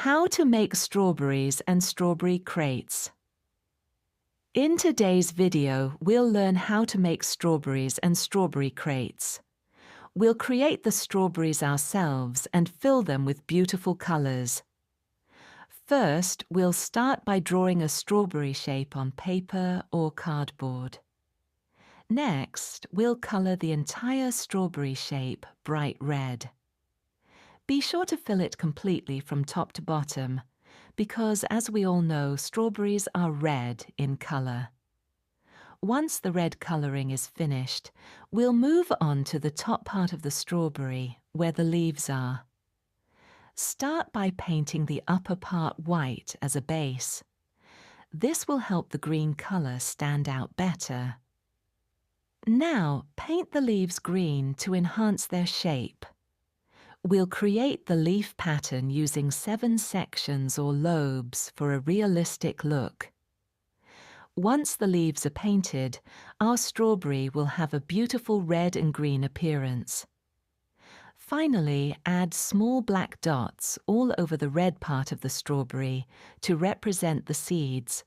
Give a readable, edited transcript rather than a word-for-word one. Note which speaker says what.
Speaker 1: How to make strawberries and strawberry crates. In today's video, we'll learn how to make strawberries and strawberry crates. We'll create the strawberries ourselves and fill them with beautiful colors. First, we'll start by drawing a strawberry shape on paper or cardboard. Next, we'll color the entire strawberry shape bright red. Be sure to fill it completely from top to bottom, because as we all know, strawberries are red in color. Once the red coloring is finished, we'll move on to the top part of the strawberry, where the leaves are. Start by painting the upper part white as a base. This will help the green color stand out better. Now, paint the leaves green to enhance their shape. We'll create the leaf pattern using 7 sections or lobes for a realistic look. Once the leaves are painted, our strawberry will have a beautiful red and green appearance. Finally, add small black dots all over the red part of the strawberry to represent the seeds,